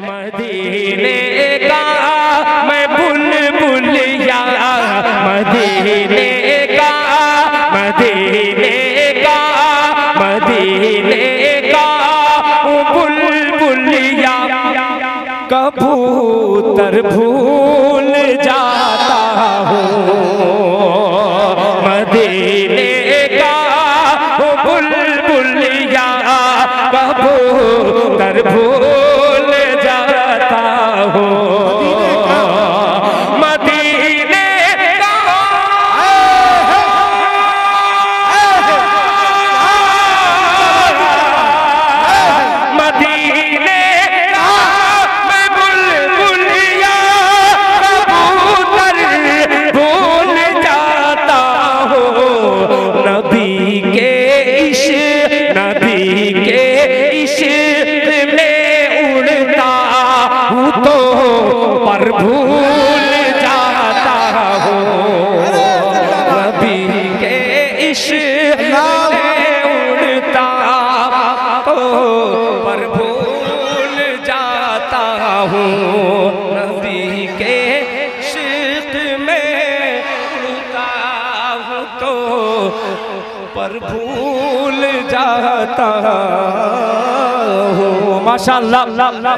मदीने का मैं बुलबुलिया, मदीने का, मदीने का, मदीने का बुलबुलिया, कबूतर भूल जाता हूँ। मदीने का बुलबुलिया, कबूतर भूल जाता हूँ। मदीने का, मदीने का मैं बुलबुलिया, कबूतर भूल जाता हूँ। नबी के इश्क, नबी के इश्क में उड़ता हूँ तो पर भूल जाता हूँ। नबी के इश्क में उड़ता तो पर भूल जाता हूँ। नबी के इश्क में उड़ता हूँ तो पर भूल जाता हूँ। माशाअल्लाह,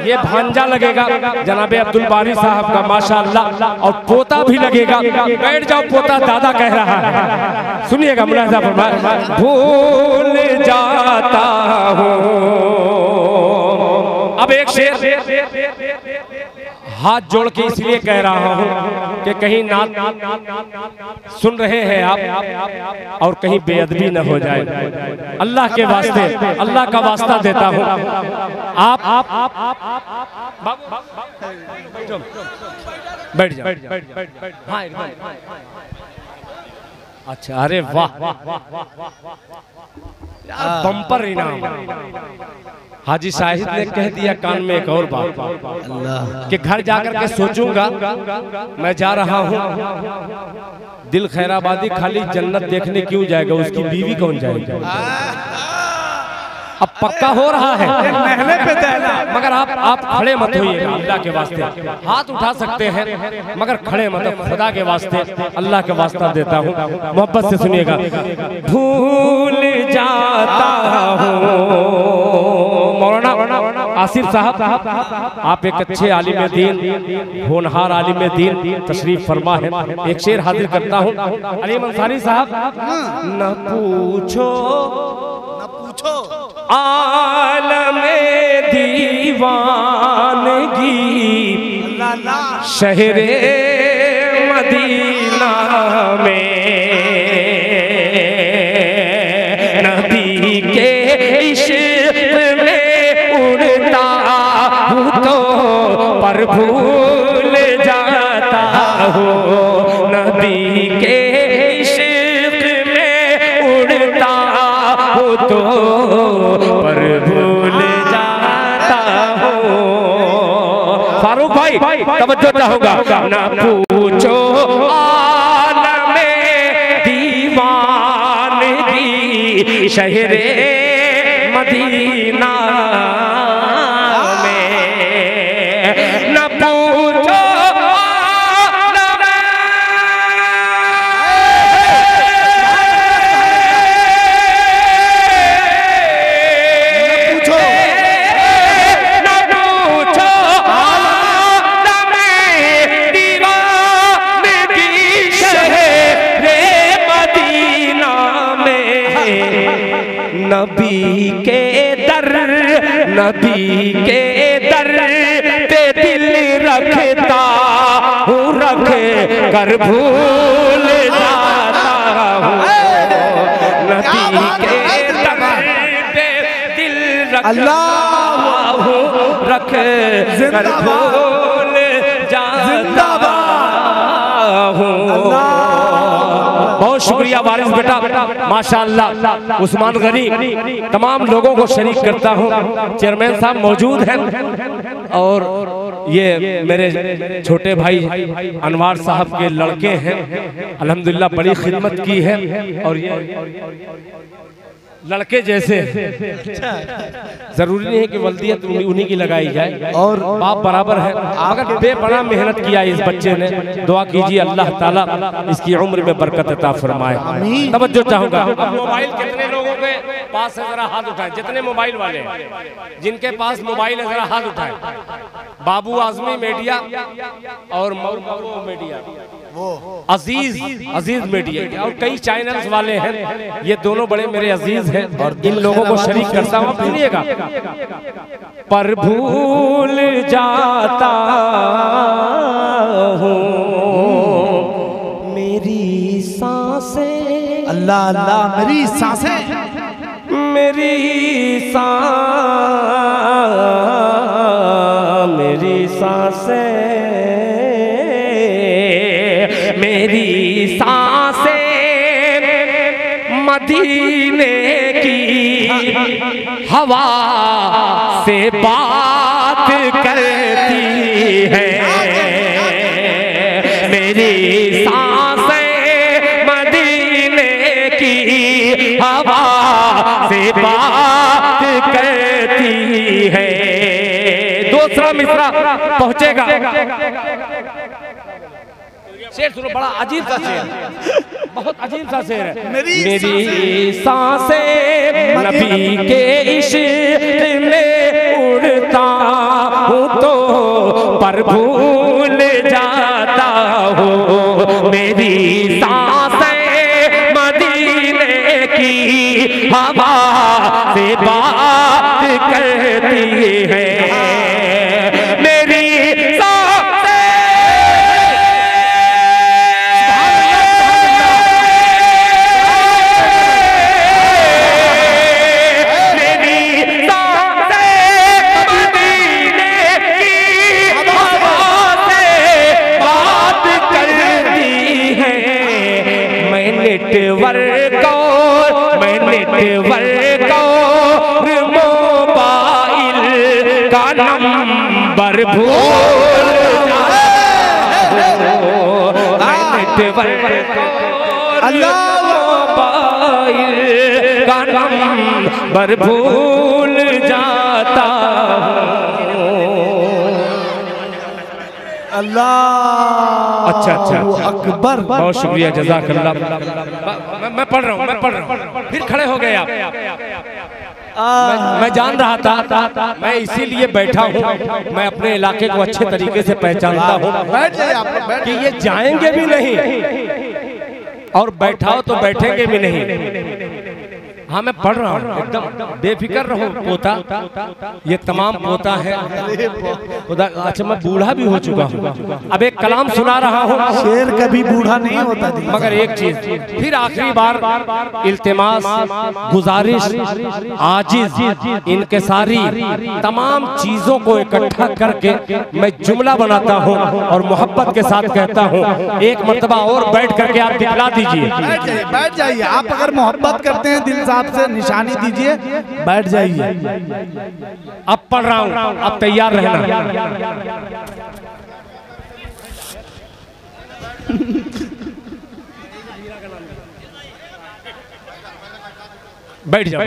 ये भांजा लगेगा जनाबे अब्दुल बारी साहब का माशाअल्लाह, और पोता भी लगेगा। बैठ जाओ, पोता दादा कह रहा है, सुनिएगा मुलाहिजा फरमाए। भूल जाता हूँ। अब एक शेर हाथ जोड़ के इसलिए कह रहा हूँ कि कहीं नात सुन रहे हैं आप और कहीं बेअदबी न हो जाए। अल्लाह के वास्ते, अल्लाह का वास्ता देता हूँ। आप बैठ जाओ। अच्छा, अरे वाह, बम्पर इनाम। हाजी साहिद ने कह दिया कान में एक और बात कि घर जाकर के सोचूंगा मैं जा रहा हूँ। दिल खैराबादी खाली जन्नत देखने क्यों जाएगा, उसकी बीवी कौन जाएगी? अब पक्का हो रहा है महले पे देना, मगर आप खड़े मत होइएगा। अल्लाह के वास्ते हाथ उठा सकते हैं मगर खड़े मत, खुदा के वास्ते अल्लाह के वास्ता देता हूँ, मोहब्बत से सुनिएगा। भूल जाता हूँ। मौलाना आसिफ साहब, आप एक अच्छे आलिम दीन, होनहार आलिम दीन तशरीफ फरमा है। एक शेर हाजिर करता हूँ। अलीम अंसारी साहब, न पूछो आलमे दीवानगी शहरे मदीना में, नबी के इश्क में उड़ता हूँ तो पर भूल जाता हूँ। नबी के इश्क में उड़ता हूँ तो पर भूल जाता हूँ। फारूक भाई तवज्जो चाहूंगा। ना पूछो आलमे दीवानगी शहरे मदीना में, न पूछो नबी के दर, नबी के दर पे दिल रखता हूँ, रख कर भूल जाता हूँ। नबी के दर पे दिल रखता हूँ, रख कर भूल जाता हूँ। बहुत शुक्रिया वारिस बेटा, माशाअल्लाह। उस्मान गनी तमाम लोगों को शरीक करता हूँ। चेयरमैन साहब मौजूद हैं और ये मेरे छोटे भाई अनवार साहब के लड़के हैं, अल्हम्दुलिल्लाह बड़ी खिदमत की है। और ये लड़के जैसे। जरूरी नहीं है कि वल्दियत उन्हीं की लगाई जाए, और बाप बराबर है, मगर बेपनाह मेहनत किया इस बच्चे ने। दुआ कीजिए अल्लाह ताला इसकी उम्र में बरकत अता फरमाए। तवज्जो चाहूंगा। मोबाइल कितने लोगों के पास है, जरा हाथ उठाएं। जितने मोबाइल वाले हैं, जिनके पास मोबाइल है, जरा हाथ उठाएं। बाबू आजमी मीडिया और मऊ मीडिया, अजीज मीडिया, और कई चैनल्स वाले हैं। ये दोनों बड़े मेरे अजीज हैं और इन लोगों को शरीक करता हूँ। सुनिएगा। पर भूल जाता हूँ मेरी सांसें, अल्लाह अल्लाह, मेरी सांसें, मेरी सांसें, मेरी सांसें मदीने की हवा से बात करती है। मेरी सांसें मदीने की हवा से बात करती है। दूसरा मिसरा पहुंचेगा। शेर सुनो, बड़ा अजीब सा शेर, बहुत अजीब सा शेर है। मेरी सांसें नबी के इश्क में उड़ता हूँ तो पर भूल जाता हूँ। मेरी सांसें मदीने की हवा से बात करती है। मोबाइल का नंबर भूल मोबाइल का नंबर भूल जाता अल्लाह। अच्छा अकबर, बहुत शुक्रिया, जज़ाकल्लाह। मैं पढ़ रहा हूँ, फिर खड़े हो गए आप। मैं जान रहा था, मैं इसीलिए बैठा हूँ। मैं अपने इलाके को अच्छे तरीके से पहचानता हूँ कि ये जाएंगे भी नहीं और बैठाओ तो बैठेंगे भी नहीं। हाँ, मैं पढ़ रहा हूँ, एकदम बेफिक्र रहो। पोता, ये तमाम पोता है खुदा। अच्छा, मैं बूढ़ा भी हो चुका हूँ। अब एक कलाम सुना रहा हूँ। शेर कभी बूढ़ा नहीं होता, मगर एक चीज फिर आखिरी बार इल्तिमास, गुजारिश, आजिज, इनकिसारी, तमाम चीजों को इकट्ठा करके मैं जुमला बनाता हूँ और मोहब्बत के साथ कहता हूँ। एक मर्तबा और बैठ करके आप दिखला दीजिए। बैठ जाइए। आप अगर मोहब्बत करते हैं दिल से निशानी दीजिए, बैठ जाइए। अब पढ़ रहा हूं, अब तैयार रहना। बैठ जाओ,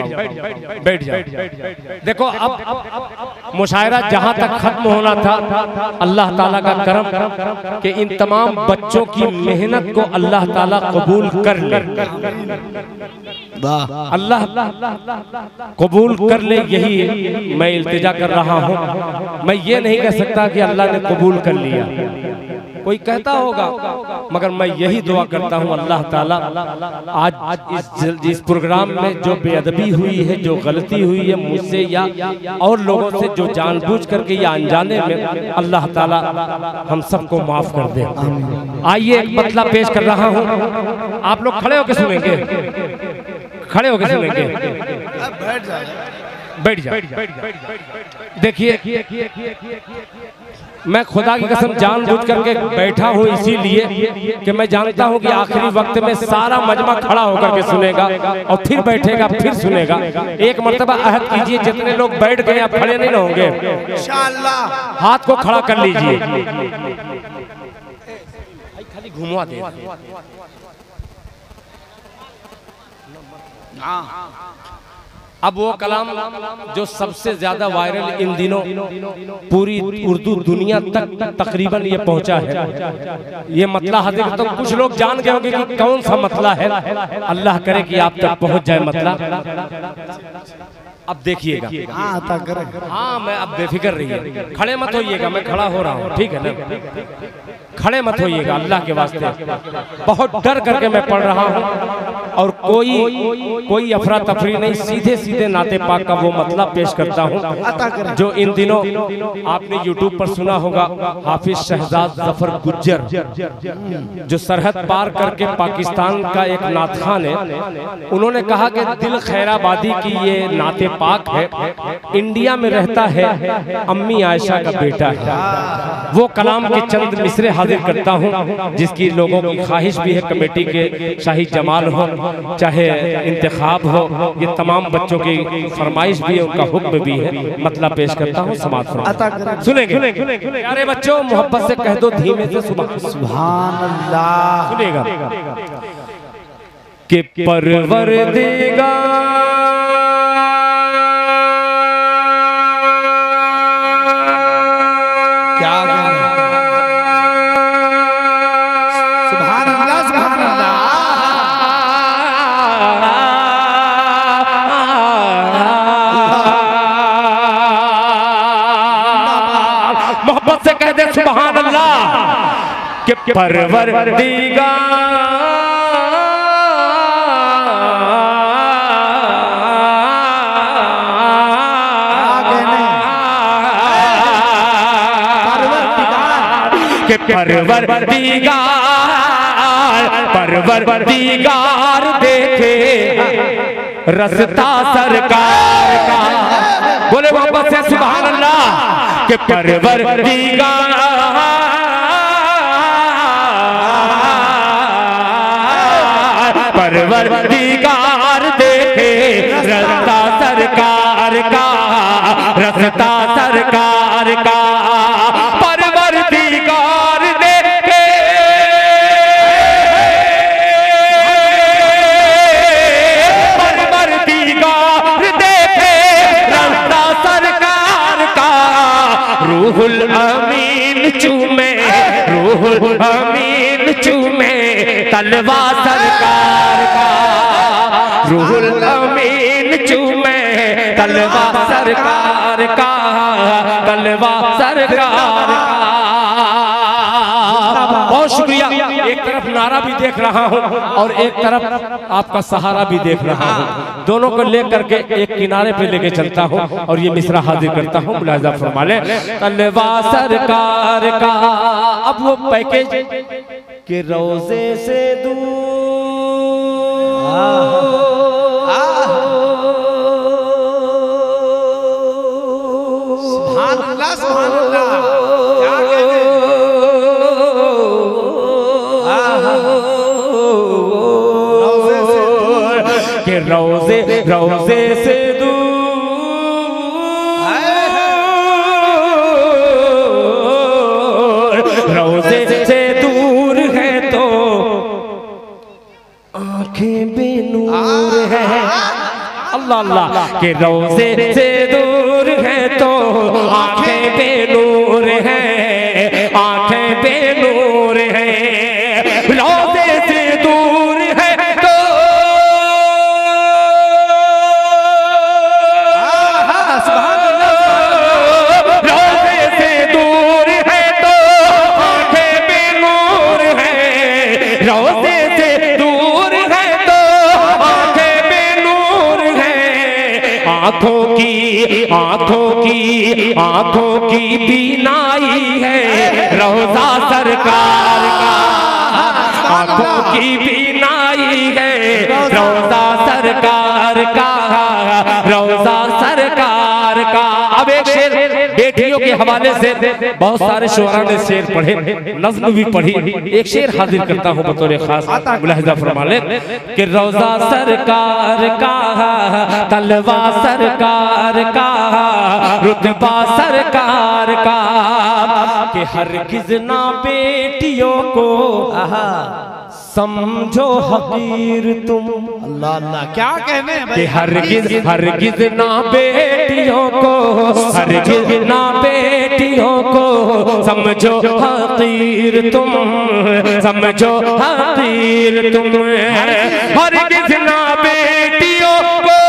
बैठ जाओ। देखो, अब मुशायरा जहां तक खत्म होना था, अल्लाह ताला का करम कि इन तमाम बच्चों की मेहनत को अल्लाह ताला कबूल कर ले। अल्लाह कबूल कर ले, यही मैं इल्तिजा कर रहा हूँ। मैं ये नहीं कह सकता कि अल्लाह ने कबूल कर लिया, कोई कहता होगा, मगर मैं यही दुआ करता हूँ अल्लाह ताला आज इस प्रोग्राम में जो बेअदबी हुई है, जो गलती हुई है मुझसे या और लोगों से, जो जानबूझ करके या अनजाने में, अल्लाह ताला हम सबको माफ कर दे। आइए एक मतला पेश कर रहा हूँ। आप लोग खड़े होकर सुनेंगे, खड़े होकर सुनेंगे। बैठ जाओ। देखिए, मैं खुदा की कसम जानबूझ करके बैठा हूँ इसीलिए कि मैं जानता हूँ कि आखिरी वक्त में सारा मजमा खड़ा होकर के सुनेगा और फिर बैठेगा, फिर सुनेगा। एक मर्तबा अहद कीजिए, जितने लोग बैठ गए आप खड़े नहीं होंगे इंशाअल्लाह। हाथ को खड़ा कर लीजिए, खाली घुमा दे। अब वो कलाम जो सबसे ज्यादा वायरल इन दिनों पूरी उर्दू दुनिया तक तकरीबन ये पहुंचा है, ये मतला हाजिर तो कुछ लोग जान गए होंगे कि कौन सा मतला है। अल्लाह करे कि आप तक पहुंच जाए मतला। अब देखिएगा, हाँ मैं अब बेफिक्र रहिए, खड़े मत होइएगा, मैं खड़ा हो रहा हूँ, ठीक है ना, खड़े मत होइएगा अल्लाह के वास्ते। बहुत डर करके मैं पढ़ रहा हूँ और कोई अफरा तफरी नहीं, सीधे सीधे नाते पाक का वो मतलब पेश करता हूँ जो इन दिनों आपने यूट्यूब पर सुना होगा। हाफिज शहजाद जफर गुज्जर जो सरहद पार करके पाकिस्तान का एक नाथखान है, उन्होंने कहा कि दिल खैराबादी की ये नाते पाक है, इंडिया में रहता है, अम्मी आयशा का बेटा है। वो कलाम के चंद मिसरे हाजिर करता हूँ जिसकी लोगों की ख्वाहिश भी है, कमेटी के शाही जमाल हो चाहे इंतखाब हो, ये तमाम बच्चों की फरमाइश भी है, उनका हुक्म भी है, मतलब पेश करता हूँ, समाज फरमाइए। सुनेंगे प्यारे बच्चों, मोहब्बत से कह दो धीमे से सुभान अल्लाह। सुनेगा कि परवरदिगार सुभान अल्लाह के परवरदिगार के परवरदिगार देखे रस्ता सरकार का। बोले मोहब्बत से सुभान अल्लाह के परवरदिगार देखे रस्ता सरकार का, रस्ता सरकार का। परवरदिगार देखे रस्ता सरकार का। रूहुल अमीन चूमे, रूहुल अमीन चूमे तलवा सरकार का। रूहुल अमीन चूमे तलवा सरकार का, तलवा सरकार का। बहुत शुक्रिया। एक तरफ नारा भी देख रहा हूँ और एक तरफ आपका सहारा भी देख रहा हूँ, दोनों को लेकर के एक किनारे पे लेके चलता हूँ और ये मिसरा हाजिर करता हूँ। मुलाहिजा फरमा ले, तलवा सरकार का। अब वो पैकेज के रोजे से दूर सुभान अल्लाह, सुभान अल्लाह। के रोजे से दूर, रोजे से दूर है तो आंखें बेनूर है। अल्लाह अल्लाह के रोजे से दूर है तो आंखें बेनूर है, आंखें बेनूर है। रोजे से दूर है तो रोजे से दूर है तो आंखें बेनूर है। रोजे से दूर है तो आंखें बेनूर है। आंखों की बीनाई है रोजा सरकार का। आंखों की बीनाई है रोजा सरकार का, रोजा सरकार का। अब एक शेर बेटियों के हवाले से बहुत सारे शुअरा ने शेर पढ़े, नज़्म भी पढ़ी, एक शेर हाजिर करता हूँ बतौर खास। मुलाहिजा फरमा ले कि रोजा सरकार का, तलवा सरकार का, रुतबा सरकार का। कि हरगिज़ ना बेटियों को समझो हकीर तुम। अल्लाह अल्लाह, क्या कहने हैं भाई। हरगिज हरगिज ना बेटियों को, हरगिज ना बेटियों को समझो हकीर तुम, समझो हकीर तुम। हरगिज ना बेटियों को,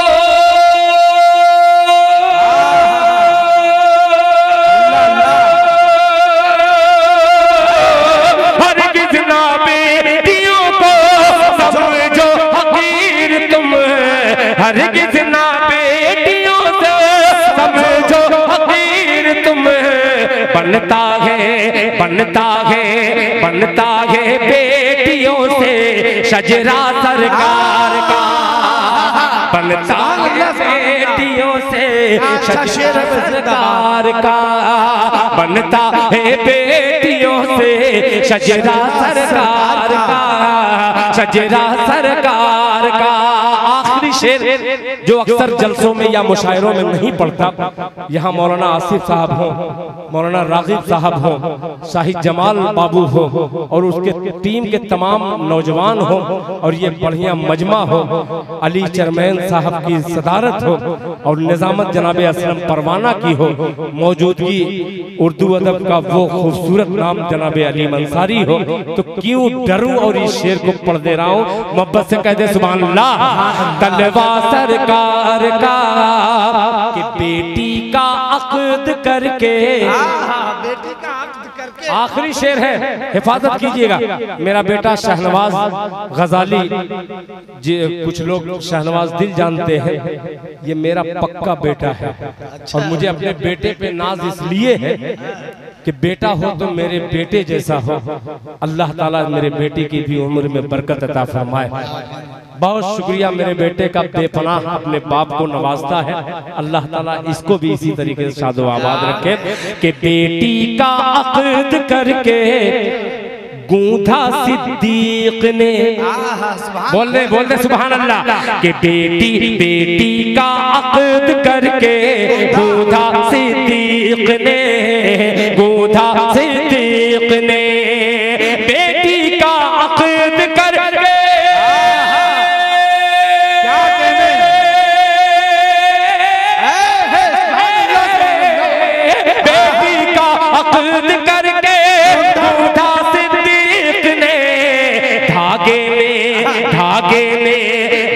हरगिज ना बेटियों को समझो हकीर तुम। हरगिज ना बेटियों से समझो हकीर तुम। बनता है बनता है बनता है बेटियों से शजरा सरकार का, बनता है बेटियों से शजरा सरकार का, बनता है बेटियों से शजरा सरकार का, शजरा सरकार का। आखिरी शेर जो अक्सर जलसों में या मुशायरों में नहीं पढ़ता, यहाँ मौलाना आसिफ साहब हो, मौलाना रागिब साहब हो, शाहिद जमाल बाबू हो और उसके टीम के तमाम नौजवान हो और ये बढ़िया मजमा हो, अली चरमैन साहब की सदारत हो और निजामत जनाबे असलम परवाना की हो, मौजूदगी उर्दू अदब का वो खूबसूरत नाम जनाबे अली मंसारी हो, तो क्यों डरूं और इस शेर को पढ़ दे रहा हूँ। मोहब्बत से कह दे सुभान अल्लाह। तलवा सरकार का कि बेटी का अक़्द करके, बेटी का अक़्द करके, आखिरी शेर है, हिफाजत कीजिएगा। मेरा बेटा शहनवाज गजाली, कुछ लोग शहनवाज दिल जानते हैं, ये मेरा पक्का बेटा है। और मुझे अपने बेटे पे नाज इसलिए है कि बेटा हो तो मेरे बेटे जैसा हो। अल्लाह ताला मेरे बेटे की भी उम्र में बरकत अता फरमाए। बहुत शुक्रिया मेरे बेटे का, बेपनाह अपने बाप को नवाजता है। अल्लाह ताला इसको भी इसी तरीके से शादो आबाद रखे कि बेटी का अक़्द करके गूंथा सिद्दीक ने, बोल दे सुभान अल्लाह, कि बेटी का अक़्द करके गूंथा सिद्दीक ने, गूंथा सिद्दीक ने, बेटी का अक़्द करके, बेटी का अक़्द करके गूंथा सिद्दीक ने,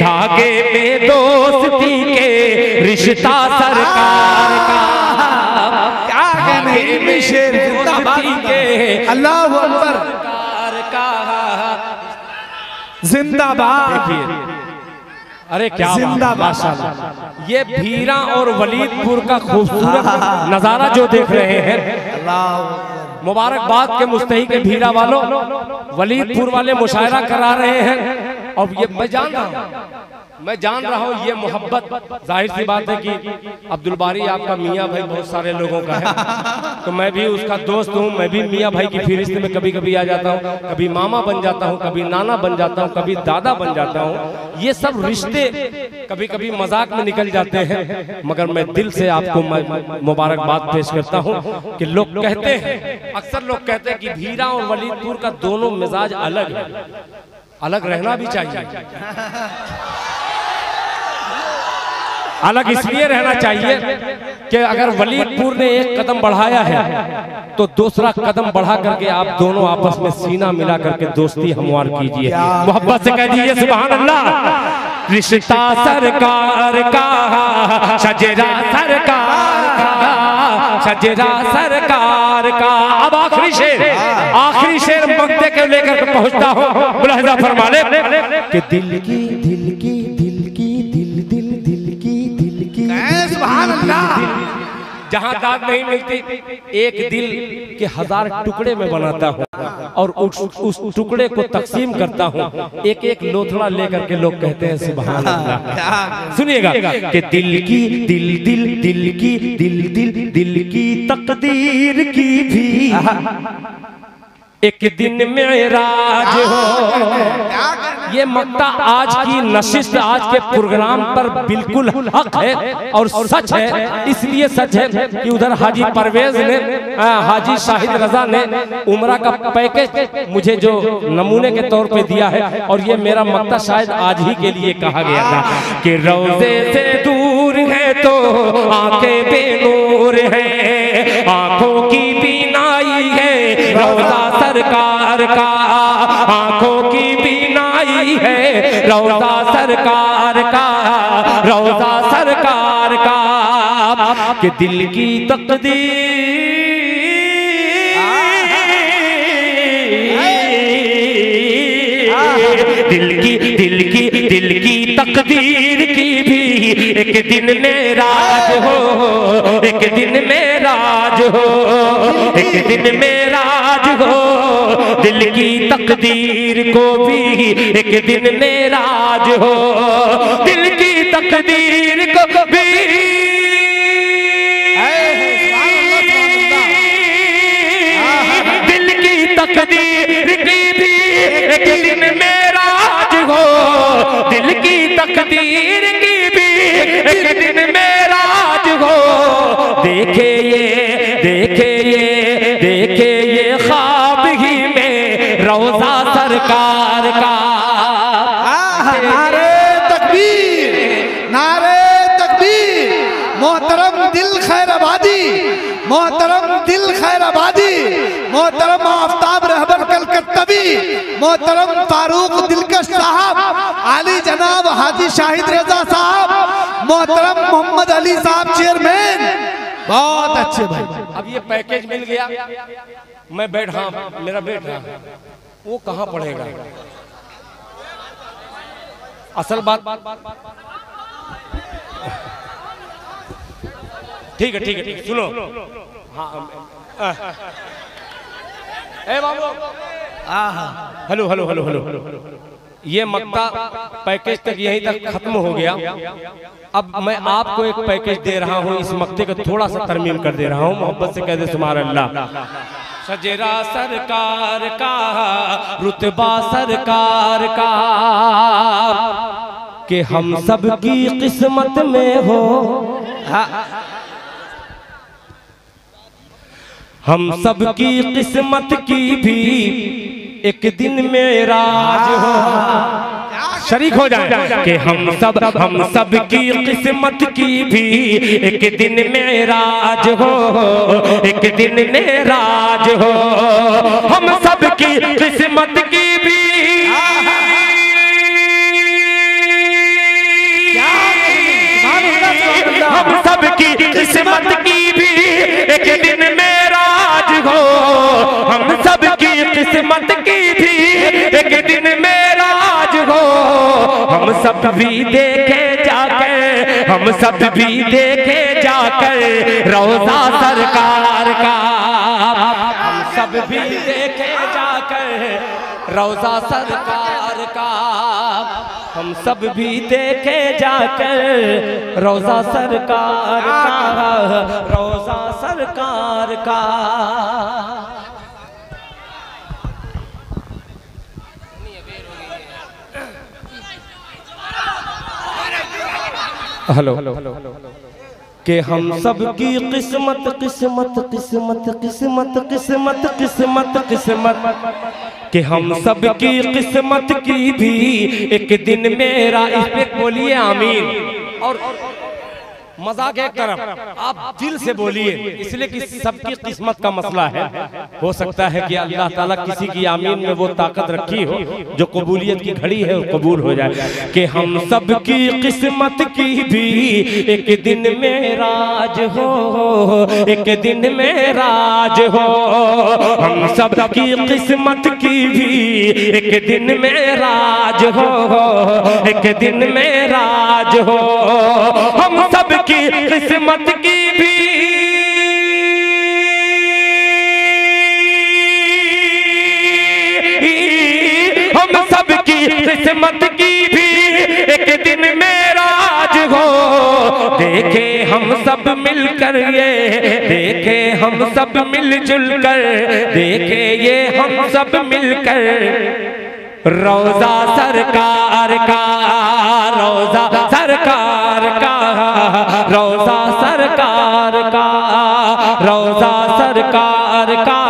धागे में दोस्ती के रिश्ता सरकार का, क्या कहने में शेर दोस्ती के, अल्लाह अकबर, सरकार का जिंदाबाद। अरे क्या माशाअल्लाह। ये भीरा और वलीदपुर का खूबसूरत नजारा जो देख रहे हैं, मुबारकबाद के मुस्तहिक के भीरा वालों, वलीदपुर वाले मुशायरा करा रहे हैं। और ये मैं जान रहा हूँ ये मोहब्बत, जाहिर सी बात है कि अब्दुल बारी आपका मियाँ भाई बहुत सारे लोगों का है, तो मैं भी उसका दोस्त हूँ। मैं भी मियाँ भाई की फिरिस्त में कभी कभी आ जाता हूँ, कभी मामा बन जाता हूँ, कभी नाना बन जाता हूँ, कभी दादा बन जाता हूँ। ये सब रिश्ते कभी कभी मजाक में निकल जाते हैं, मगर मैं दिल से आपको मुबारकबाद पेश करता हूँ कि लोग कहते हैं, अक्सर लोग कहते हैं कि भीरा और वलीदपुर का दोनों मिजाज अलग है। अलग रहना भी चाहिए, अलग इसलिए रहना चाहिए कि अगर वलीदपुर ने एक कदम बढ़ाया है तो दूसरा कदम बढ़ा करके आप दोनों आपस में सीना मिला करके दोस्ती हमवार कीजिए। मोहब्बत से कह दीजिए सुभान अल्लाह। रिश्ता सरकार का, शजरा सरकार का, शजरा सरकार का। अब आखिरी शेर मक्ते के लेकर पहुंचता हूँ, मुलाहिजा फरमा ले कि दिल की सुभान अल्लाह, जहाँ दाद नहीं मिलती, एक दिल के 1000 टुकड़े में बनाता हूँ और उस टुकड़े को तकसीम करता हूँ। एक एक लोथड़ा लेकर के लोग कहते हैं सुभान अल्लाह। सुनिएगा कि दिल की तकदीर की भी एक दिन मेराज हो। ये मक्ता आज की नशिस्त, आज के प्रोग्राम पर बिल्कुल हक है और सच है। इसलिए सच है कि उधर हाजी परवेज ने, हाजी शाहिद रजा ने उम्रा का पैकेज मुझे जो नमूने के तौर पे दिया है, और ये मेरा मक्ता शायद आज ही के लिए कहा गया था कि रोजे से दूर है तो आंखें बेनूर है, आंखों की बीनाई है रोजा सरकार का, आंखों की बीनाई है रोजा सरकार का, रोजा सरकार का, कि दिल की तकदीर, दिल की तकदीर की भी एक दिन मेराज हो, एक दिन मेराज हो, एक दिन मेराज हो, दिल की तकदीर को भी एक दिन मेराज हो, दिल की तकदीर को भी दिल की तकदीर की भी एक दिन मेराज हो, दिल की तकदीर की भी एक दिन मेराज हो। देखे ये ख्वाब ही में रोजा सरकार का। नारे तकबीर, नारे तकबीर। मोहतरम दिल खैराबादी, मोहतरम दिल खैराबादी, मोहतरम आफ्ताब रहबर कलकत्तवी, मोहतरम फारूक दिलकश साहब, आली जनाब हाजी शाहिद रजा साहब, मोहतरम मोहम्मद अली साहब चेयरमैन, बहुत अच्छे भाई। अब ये पैकेज मिल गया, मैं बैठ, हाँ मेरा बैठ रहा, वो कहाँ पड़ेगा? असल बात ठीक है, ठीक है, ठीक है, सुनो। हाँ ए बाबू, हेलो हेलो हेलो हेलो, ये मक्ता पैकेज तक यहीं तक खत्म हो गया। अब मैं आपको एक पैकेज दे रहा हूँ, इस मक्ते को थोड़ा सा तरमीम कर दे रहा हूँ, मोहब्बत से कह दे सुभान अल्लाह। सजरा सरकार का, रुतबा सरकार का, कि हम सब की किस्मत में हो, हम सब की किस्मत की भी एक दिन मेराज हो। शरीक हो जाए कि हम सब की किस्मत की भी एक दिन मेराज हो, एक दिन मेराज हो, हम सब की किस्मत की भी, हम सब की किस्मत की भी एक दिन मेराज हो, हम सब की किस्मत की भी एक दिन मेराज हो। हम सब भी देखे जाकर, हम सब भी देखे जाकर रोजा सरकार का, हम सब भी देखे जाकर रोजा सरकार का, हम सब भी देखे जाकर रोजा सरकार का, रोजा सरकार का। हेलो कि हम सब की किस्मत किस्मत किस्मत किस्मत किस्मत किस्मत किस्मत, कि हम सब की किस्मत की भी एक दिन मेरा, इस पे बोलिए आमीन। और मजाक एक तरफ, आप दिल से बोलिए, इसलिए कि सबकी किस्मत का मसला है। हो सकता है कि अल्लाह ताला किसी की आमीन में वो ताकत रखी हो जो कबूलियत की घड़ी है और कबूल हो जाए। कि हम सब की किस्मत की भी एक दिन मेराज हो, एक दिन मेराज हो, हम सब की किस्मत की भी एक दिन मेराज हो, एक दिन मेराज हो, हम सब की किस्मत की भी हम सब की किस्मत की भी एक दिन मेराज हो। देखे हम सब मिलकर, ये देखे हम सब मिलजुल कर, देखे ये हम सब मिलकर रोजा सरकार का, रोजा सरकार का, रोजा सरकार का, रोजा सरकार का,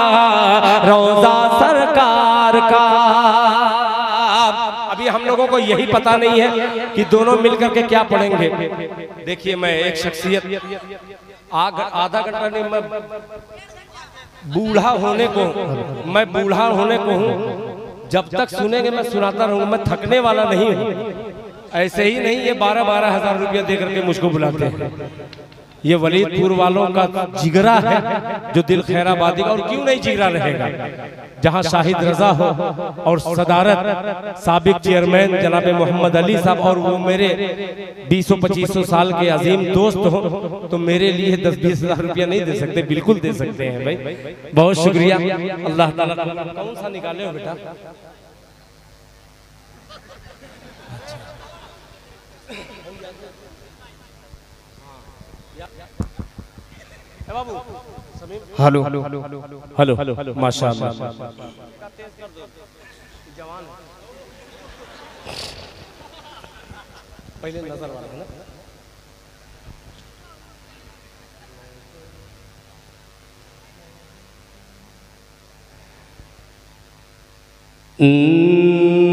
रोजा सरकार का। अभी हम लोगों को यही पता नहीं है कि दोनों मिलकर के क्या पढ़ेंगे। देखिए मैं एक शख्सियत आधा घंटा नहीं, मैं बूढ़ा होने को, मैं बूढ़ा होने को हूँ, जब तक सुनेंगे मैं सुनाता रहूंगा, मैं थकने वाला नहीं हूँ। ऐसे ही नहीं ये 12-12 हज़ार रुपया दे करके मुझको बुलाते हैं। ये वलीदपुर वालों का जिगरा है जो दिल खैराबादी का, और क्यों नहीं जिगरा रहेगा, जहां शाहिद रजा हो और सदारत साबिक चेयरमैन जनाब मोहम्मद अली साहब, और वो मेरे 200-2500 साल के अजीम दोस्त हो, तो मेरे लिए 10-20 हज़ार रुपया नहीं दे सकते? बिल्कुल दे सकते हैं भाई, बहुत शुक्रिया। अल्लाह ताला। कौन सा निकाले हो बेटा? हेलो हेलो हेलो माशाअल्लाह। पहले नजर वाला है ना।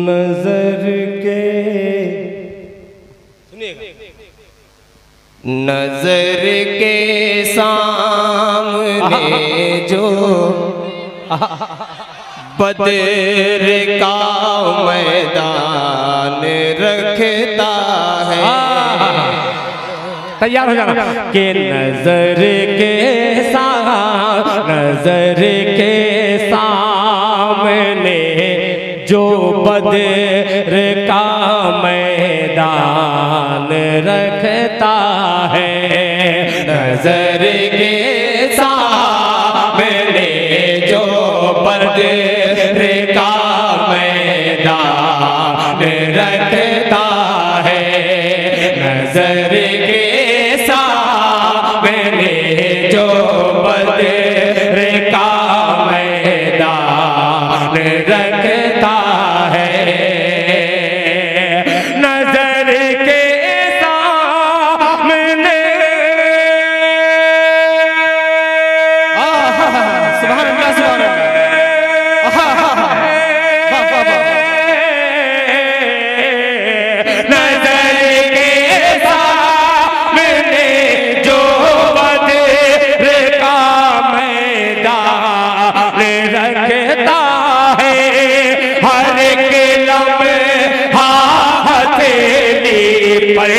नजर के, सुनिएगा, नजर के सामने जो बदर का मैदान रखता है। तैयार हो जाना कि नजर के नजर के सामने जो बदर का मैदान रखता है, नजर के सामने जो बदर का मैदान रखता है, नजर के सामने जो बदर का मैदान रखता है, नजर के सामने। सुभान अल्लाह, सुभान अल्लाह। नजर के सामने जो बदर का मैदान रखता है, हर एक लम्हा हथेली पर,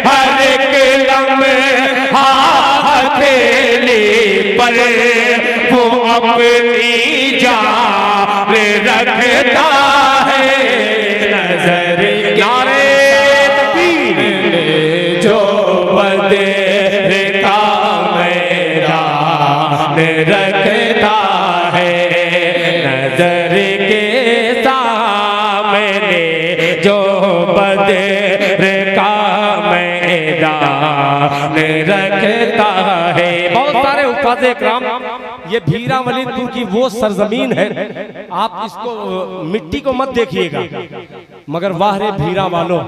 हर एक लम्हा हथेली पर वो अपनी जान रखता है, नजर नारे तकबीर जो बदर का मैदान रखता है, नजर के सामने जो बदर का मैदान रखता है। बहुत सारे उस्ताद इकराम, ये भीरा वलीदपुर की वो सरजमीन है, आप इसको मिट्टी को मत देखिएगा, मगर वाह रे भीरा वालों,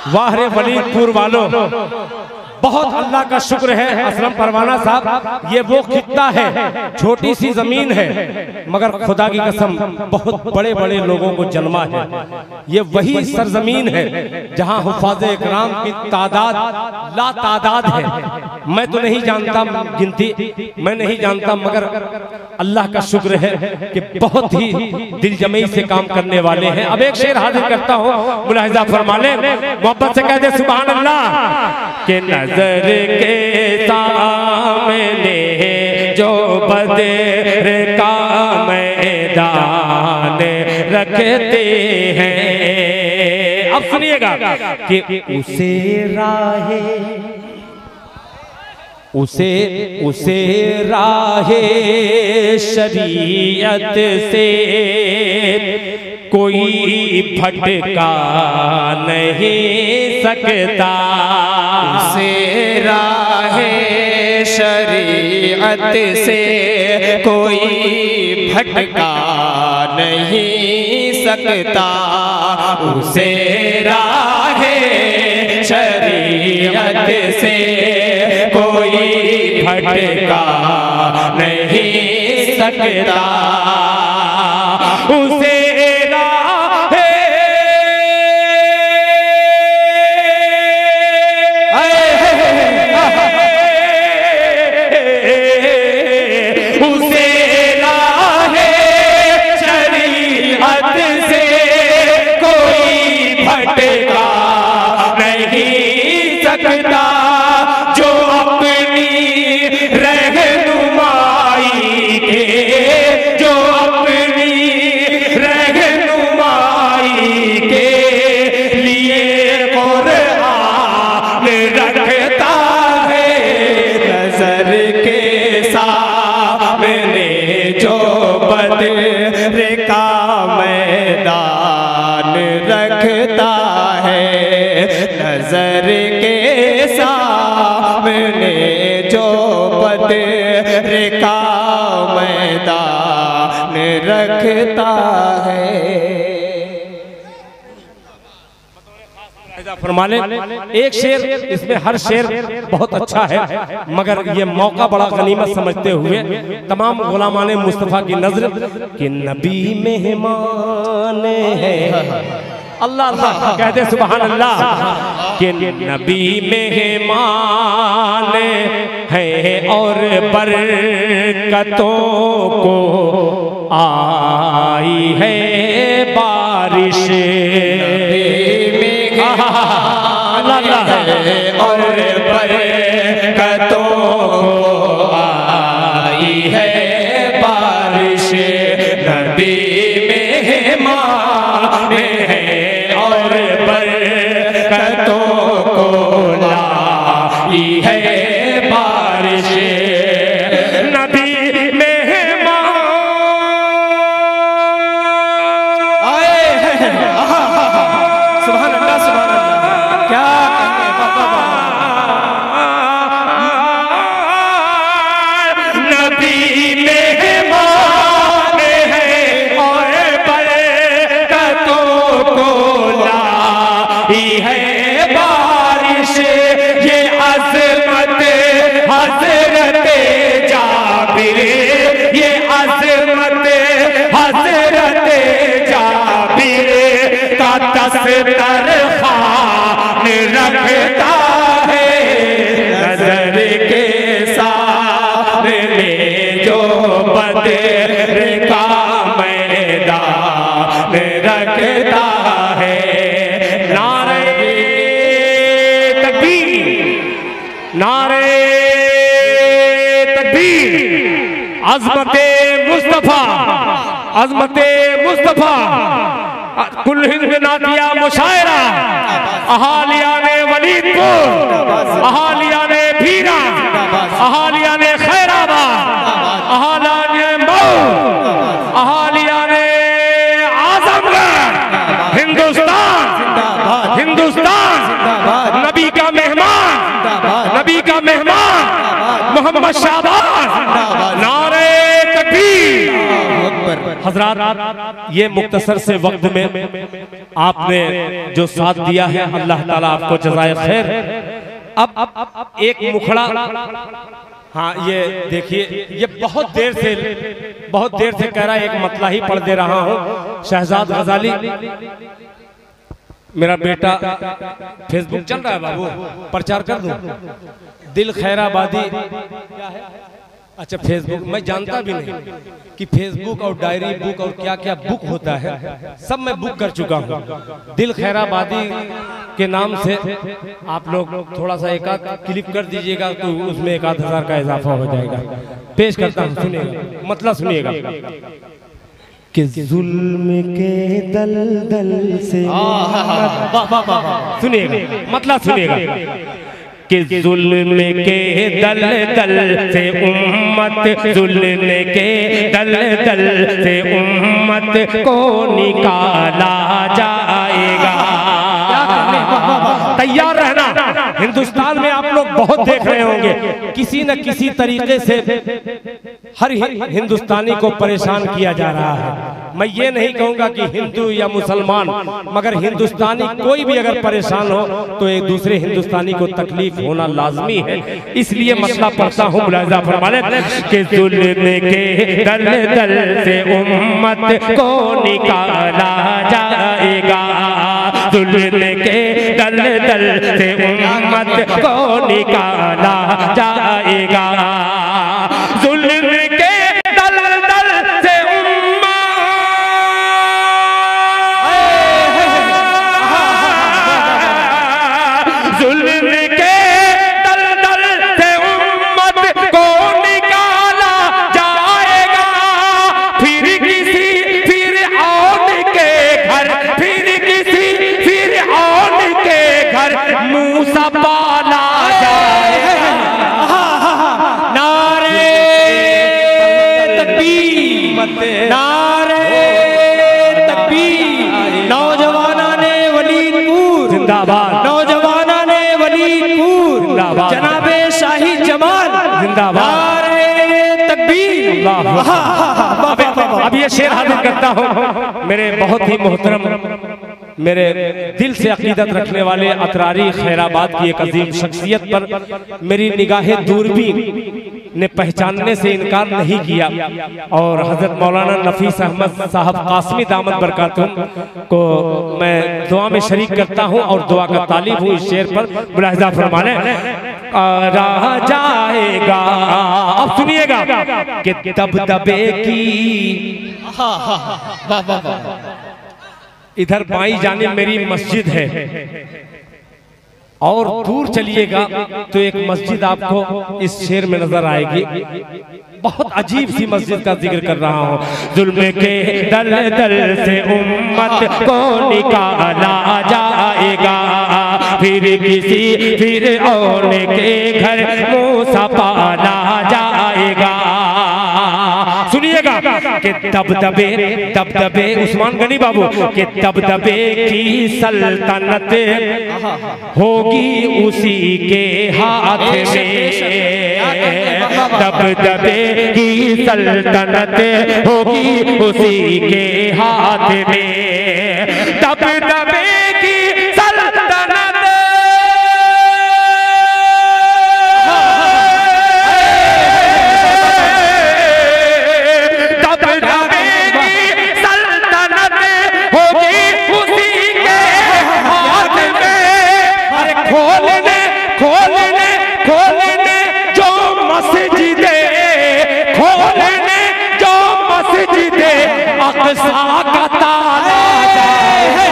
वाह रे वलीदपुर वालों, बहुत अल्लाह का शुक्र है। असलम परवाना साहब, ये वो खित्ता है, छोटी सी जमीन है, मगर खुदा की कसम बहुत बड़े बड़े लोगों को जन्मा है। ये वही सरजमीन है जहां हुफ़ाज़ इकराम की तादाद ला तादाद है। मैं तो नहीं जानता गिनती, मैं नहीं जानता, मगर अल्लाह का शुक्र है कि बहुत ही दिलजमई से काम करने वाले हैं। अब एक शेर हाजिर करता हूँ, मुलाहिजा फरमा लें, मोहब्बत से कह दे सुभान अल्लाह। के नजर के सामने जो बदर का मैदान रखते हैं। अब सुनिएगा कि उसे राहे, उसे राहे शरीयत से कोई भटका नहीं सकता, उसे राहे शरीयत से कोई भटका नहीं सकता, उसे राहे शरीयत से कोई भटका नहीं सकता, उसे नजर के सामने जो बदर का मैदान रखता है। फरमाने एक शेर, इसमें हर शेर बहुत अच्छा है, मगर ये मौका बड़ा गनीमत समझते हुए तमाम गुलामाने मुस्तफ़ा की नजर कि नबी मेहमान है, अल्लाह अल्लाह कहते सुभान अल्लाह, कि नबी मेहमान है और बरकतों को आई है बारिश, और बरकतों को आई है बारिश, नबी मेहमान है और बरकतों को लाई है बारिश, नबी मेहमान आए हैं। सुभान अल्लाह, सुभान अल्लाह, क्या रखता है, नजर के सामने जो बदर का मैदान रखता है। नारे तकबीर, नारे तकबीर, अज़मते मुस्तफ़ा, अज़मते मुस्तफ़ा, कुल हिंद नातिया मुशायरा, अहालिया ने वलीदपुर, अहालिया ने भीरा, अहालिया ने खैराबाद, अहालिया ने मऊ, अहालिया ने आजमगढ़, हिंदुस्तान, हिंदुस्तान, नबी का मेहमान, नबी का मेहमान मोहम्मद शाहबाज, नारे तकबीर। हजरात, ये मुख्तसर से वक्त में आपने जो साथ दिया है, अल्लाह ताला आपको जज़ाए खैर। अब एक मुखड़ा, हाँ ये देखिए, ये बहुत देर से कह रहा है, एक मतला ही पढ़ दे रहा हूँ। शहजाद गजाली, मेरा बेटा फेसबुक चल रहा है बाबू, प्रचार कर दूं, दिल खैराबादी, अच्छा फेसबुक मैं जानता भी नहीं कि फेसबुक और डायरी बुक और क्या क्या बुक होता है, सब मैं बुक कर चुका हूँ। दिल खैराबादी के नाम से आप लोग थोड़ा सा एक आध क्लिक कर दीजिएगा तो उसमें 1000 का इजाफा हो जाएगा। पेश करता हूँ, सुनिएगा, मतलब सुनिएगा कि जुल्म के दलदल से, सुनिएगा मतलब सुनिएगा, कि जुल्म के दल दल से उम्मत, जुल्म के दल दल से उम्मत को निकाला जाएगा। तैयार रहना। हिंदुस्तान में आप लोग बहुत देख रहे होंगे, किसी न किसी तरीके से हर हिंदुस्तानी को परेशान किया जा रहा है। मैं ये नहीं कहूंगा कि हिंदू या मुसलमान, मगर हिंदुस्तानी कोई भी अगर परेशान हो तो एक दूसरे हिंदुस्तानी को तकलीफ होना लाजमी है। इसलिए मसला पढ़ता हूँ, मुलाहिजा फरमाने कि जुल्म के दल दल से उम्मत को निकाला जाएगा, जुल्म के दल दल से उम्मत को निकाला जाएगा, जुल्म के दल दल से जुल्म के दल दल से उम्मत को निकाला जाएगा। फिर किसी फिरऔन के घर, फिर किसी फिरऔन के घर मूसा पाला जाएगा। नारे तकबीर, नारे तकबीर। नौजवाना ने वलीदपुर जिंदाबाद, नौजवाना ने वलीदपुर जिंदाबाद, जनाबे शाही जमाल जिंदाबाद, नारे तकबीर। अब ये शेर हाजिर करता हूँ मेरे बहुत ही मोहतरम, मेरे दिल से अकीदत रखने वाले अतरारी खैराबाद की एक अजीम शख्सियत पर मेरी निगाहें दूरबीन ने पहचानने से इनकार नहीं किया, और हजरत मौलाना नफीस अहमद साहब कासमी दामद बरकातुहू को मैं दुआ में शरीक करता हूँ और दुआ का तालिब हूँ। इस शेर पर मुलाहिजा फरमाने रहा जाएगा। अब सुनिएगा कि दबदबे की, इधर बाईं जानिब मेरी मस्जिद है और दूर चलिएगा तो एक मस्जिद आपको इस शेर में नजर आएगी। बहुत अजीब सी मस्जिद का जिक्र कर रहा हूँ। जुल्म के दल दल से उम्मत को निकाला जाएगा, फिर किसी फिरऔन के घर मूसा पाला जाएगा। सुनिएगा कि दबदबे दबदबे, उस्मान गनी बाबू के दबदबे की सल्तनत होगी उसी के हाथ में, दबदबे की सल्तनत होगी उसी के हाथ में, दबदबे की सल्तनत, दबदबे की सल्तनत होगी उसी के हाथ में। अरे खोलने खोलने खोलने जो मस्जिदे, खोलने जो मस्जिदे अक़सा का ताला जाए।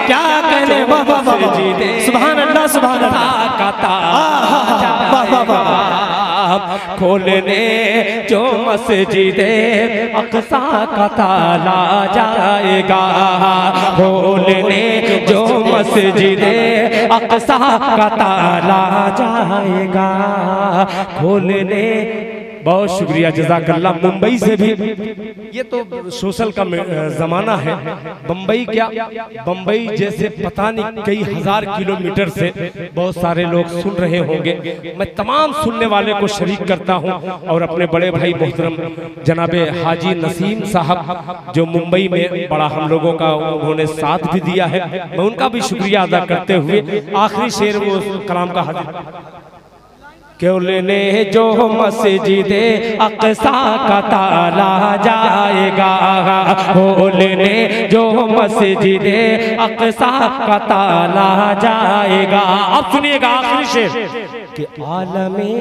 क्या कहने मस्जिदे, सुभान अल्लाह सुभान अल्लाह का ताला, खोलने जो मस्जिदे अक़सा का ताला जाएगा, खोलने जो मस्जिदे अक़सा का ताला जाएगा, खोलने। बहुत शुक्रिया, जज़ाकल्लाह। मुंबई से भी, ये तो सोशल का ज़माना है, बम्बई क्या, बम्बई जैसे पता नहीं कई हजार किलोमीटर से बहुत सारे लोग सुन रहे होंगे। मैं तमाम सुनने वाले को शरीक करता हूँ और अपने बड़े भाई मोहतरम जनाबे हाजी नसीम साहब जो मुंबई में बड़ा हम लोगों का उन्होंने साथ भी दिया है, मैं उनका भी शुक्रिया अदा करते हुए आखिरी शेर वो कलाम का हाजिर। खोलने जो मस्जिदे अक़सा का ताला जाएगा, खोलने जो मस्जिदे अक़सा का ताला जाएगा। अब सुनिएगा आखिरी शेर कि आलमे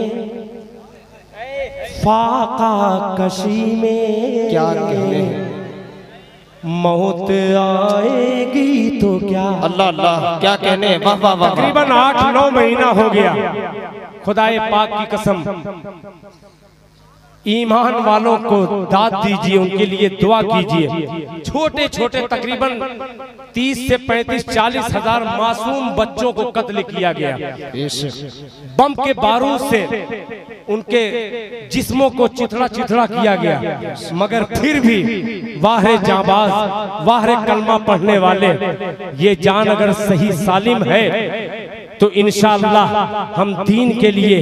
फाका कशी में क्या कहने, मौत आएगी तो क्या। अल्लाह अल्लाह, क्या कहने, वाह वाह वाह। तकरीबन 8-9 महीना हो गया, खुदाए पाक की कसम ईमान वालों को दाद दीजिए, उनके लिए दुआ कीजिए। छोटे छोटे तकरीबन 30 से 35-40 हजार मासूम बच्चों को कत्ल किया गया। बम के बारूद से उनके जिस्मों को चिथड़ा चिथड़ा किया गया, मगर फिर भी वाहे जाबाज, वाहे कलमा पढ़ने वाले, ये जान अगर सही सालिम है तो इंशाअल्लाह हम दीन के लिए,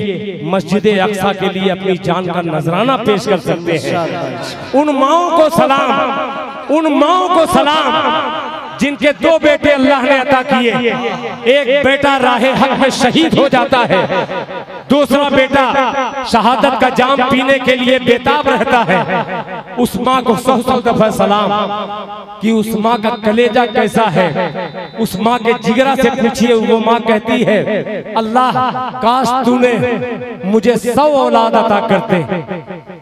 मस्जिद अक्सा के लिए अपनी जान का नजराना पेश कर सकते हैं। उन माओं को सलाम, उन माओं को सलाम जिनके 2 बेटे अल्लाह ने अता किए। एक बेटा राहे हक में शहीद हो जाता है, दूसरा बेटा शहादत का जाम पीने के लिए बेताब रहता है। उस माँ को 100 दफा सलाम कि उस माँ का कलेजा कैसा है। उस माँ के जिगरा से पूछिए, वो माँ कहती है, अल्लाह काश तूने मुझे 100 औलाद अता करते,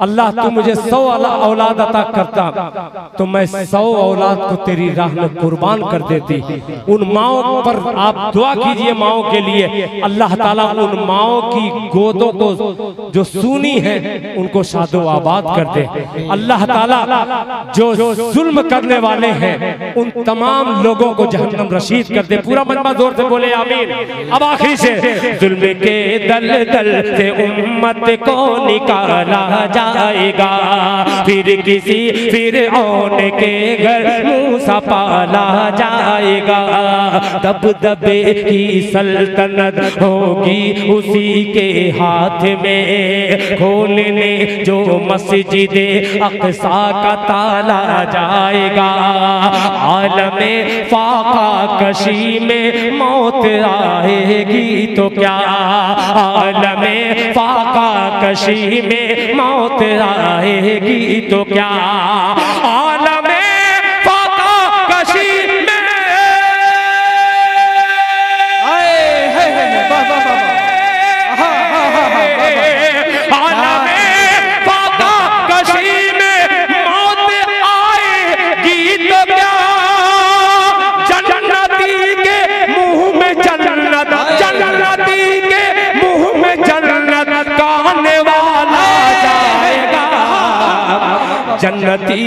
अल्लाह तू मुझे 100 औलाद अता करता तो मैं 100 औलाद को तेरी राह में कुर्बान कर देती। उन माओं पर आप दुआ कीजिए, माओं के लिए। अल्लाह ताला उन माओं की गोदों को जो सुनी है उनको शादो आबाद कर दे। अल्लाह ताला जो जुल्म करने वाले हैं उन तमाम लोगों को जहन्नम रशीद कर दे। पूरा मजमा जोर से बोले आमीन। अब आखिरी से, जुल्म के दल दल से उम्मत को निकाला जाएगा, फिर किसी फिरऔन के घर मूसा पाला जाएगा। तब दबे की सल्तनत होगी उसी के हाथ में, खोलने जो मस्जिद अक्सा का ताला जाएगा। आलमे फाका कशी में मौत आएगी तो क्या, आलमे फाका कशी में मौत आएगी तो क्या, आलमे जन्नती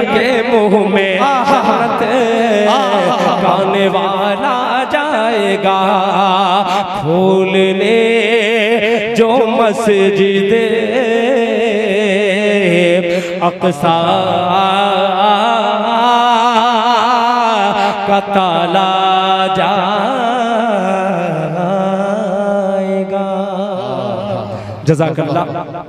के मुंह में जन्नत खाने वाला जाएगा। फूलने जो मस्जिद अक्सा का ताला जाएगा। जज़ाकल्लाह।